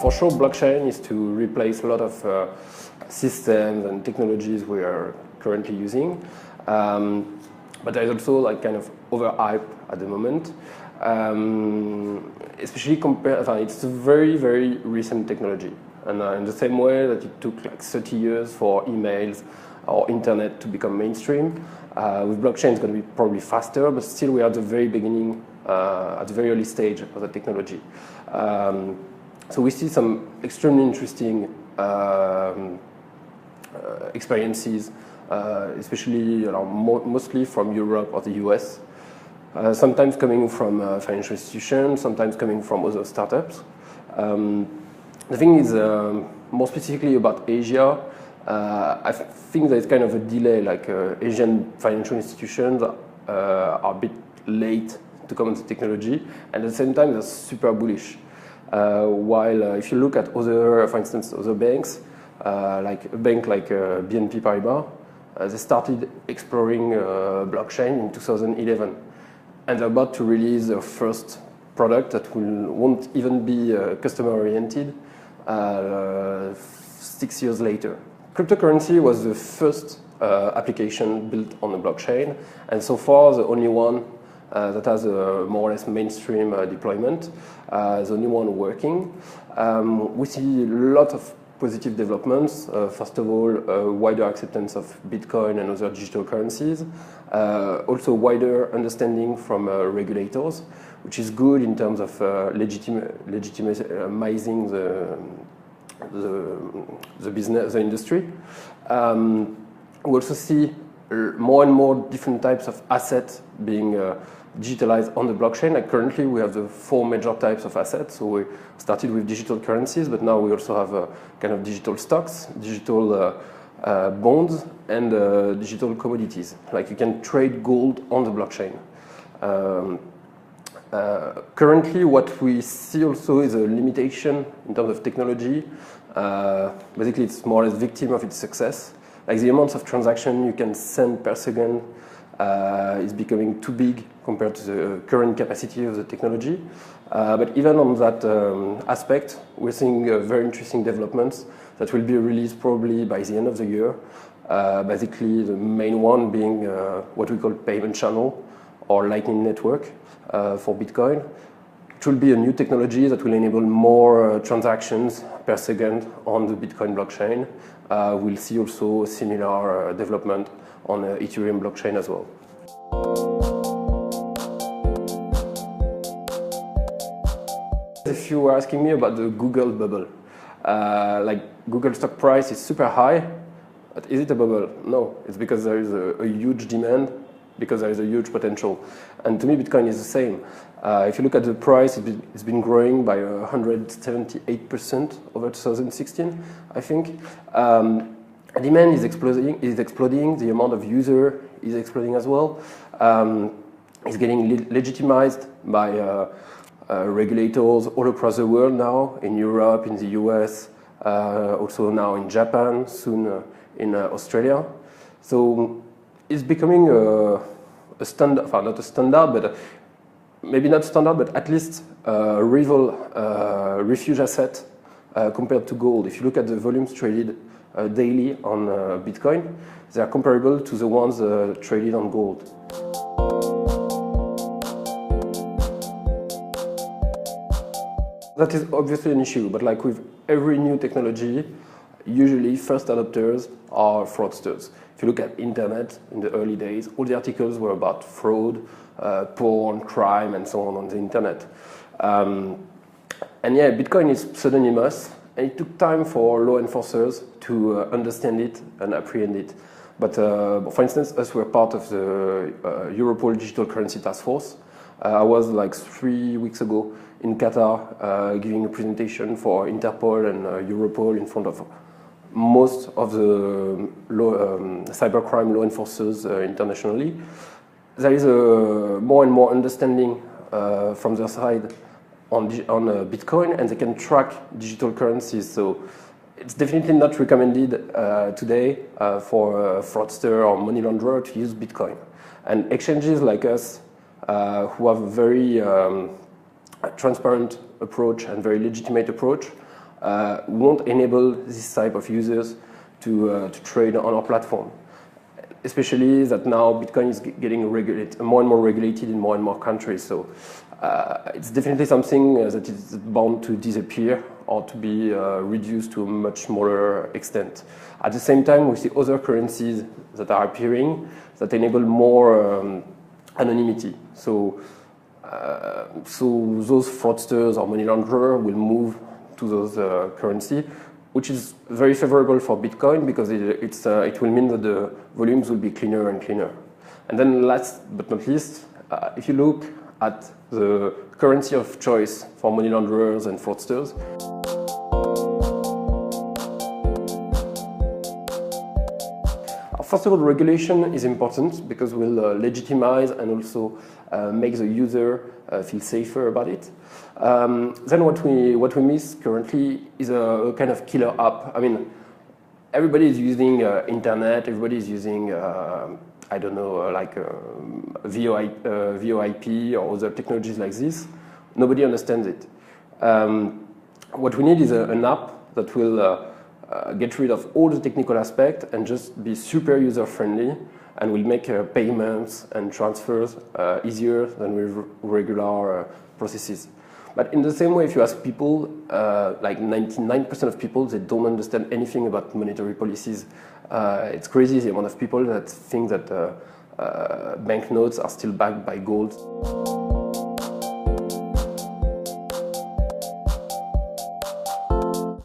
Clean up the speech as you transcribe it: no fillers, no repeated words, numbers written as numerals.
For sure, blockchain is to replace a lot of systems and technologies we are currently using. But there's also like kind of overhype at the moment. Especially it's a very, very recent technology. And in the same way that it took like 30 years for emails or internet to become mainstream, with blockchain it's going to be probably faster, but still we are at the very beginning, at the very early stage of the technology. So we see some extremely interesting experiences, especially mostly from Europe or the US. Sometimes coming from financial institutions, sometimes coming from other startups. The thing is, more specifically about Asia, I think there's kind of a delay, like Asian financial institutions are a bit late to come on the technology, and at the same time they're super bullish. While if you look at other, for instance, other banks, like a bank like BNP Paribas, they started exploring blockchain in 2011. And they're about to release their first product that won't even be customer-oriented 6 years later. Cryptocurrency was the first application built on the blockchain, and so far the only one that has a more or less mainstream deployment, the only one working. We see a lot of positive developments. First of all, wider acceptance of Bitcoin and other digital currencies. Also wider understanding from regulators, which is good in terms of legitimizing the business, the industry. We also see more and more different types of assets being digitalized on the blockchain. Like currently, we have the 4 major types of assets. So we started with digital currencies, but now we also have kind of digital stocks, digital bonds, and digital commodities. Like you can trade gold on the blockchain. Currently, what we see also is a limitation in terms of technology. Basically, it's more or less victim of its success. Like the amounts of transaction you can send per second is becoming too big compared to the current capacity of the technology. But even on that aspect, we're seeing very interesting developments that will be released probably by the end of the year. Basically, the main one being what we call payment channel or Lightning Network for Bitcoin. It will be a new technology that will enable more transactions per second on the Bitcoin blockchain. We'll see also similar development on Ethereum blockchain as well. If you were asking me about the Google bubble, like Google stock price is super high, but is it a bubble? No, it's because there is a huge demand, because there is a huge potential. And to me, Bitcoin is the same. If you look at the price, it's been growing by 178% over 2016, I think. Demand is exploding. The amount of user is exploding as well. It's getting legitimized by regulators all across the world now, in Europe, in the US, also now in Japan, soon in Australia. So it's becoming a standard, not a standard, but maybe not standard, but at least a rival refuge asset compared to gold. If you look at the volumes traded daily on Bitcoin, they are comparable to the ones traded on gold. That is obviously an issue, but like with every new technology, usually first adopters are fraudsters. If you look at internet in the early days, all the articles were about fraud, porn, crime, and so on the internet. And yeah, Bitcoin is pseudonymous, and it took time for law enforcers to understand it and apprehend it. But for instance, us were part of the Europol Digital Currency Task Force. I was like 3 weeks ago in Qatar giving a presentation for Interpol and Europol in front of most of the cybercrime law enforcers internationally. There is a more and more understanding from their side on Bitcoin, and they can track digital currencies. So it's definitely not recommended today for a fraudster or money launderer to use Bitcoin. And exchanges like us, who have a very transparent approach and very legitimate approach, we won't enable this type of users to trade on our platform. Especially that now Bitcoin is getting more and more regulated in more and more countries. So it's definitely something that is bound to disappear or to be reduced to a much smaller extent. At the same time, we see other currencies that are appearing that enable more anonymity. So those fraudsters or money launderers will move to those currency, which is very favorable for Bitcoin because it will mean that the volumes will be cleaner and cleaner. And then last but not least, if you look at the currency of choice for money launderers and fraudsters, first of all, regulation is important because we'll legitimize and also make the user feel safer about it. Then what we miss currently is a kind of killer app. I mean, everybody is using internet. Everybody is using I don't know, like VoIP or other technologies like this. Nobody understands it. What we need is an app that will get rid of all the technical aspects and just be super user-friendly and will make payments and transfers easier than with regular processes. But in the same way, if you ask people, like 99% of people, they don't understand anything about monetary policies. It's crazy the amount of people that think that banknotes are still backed by gold.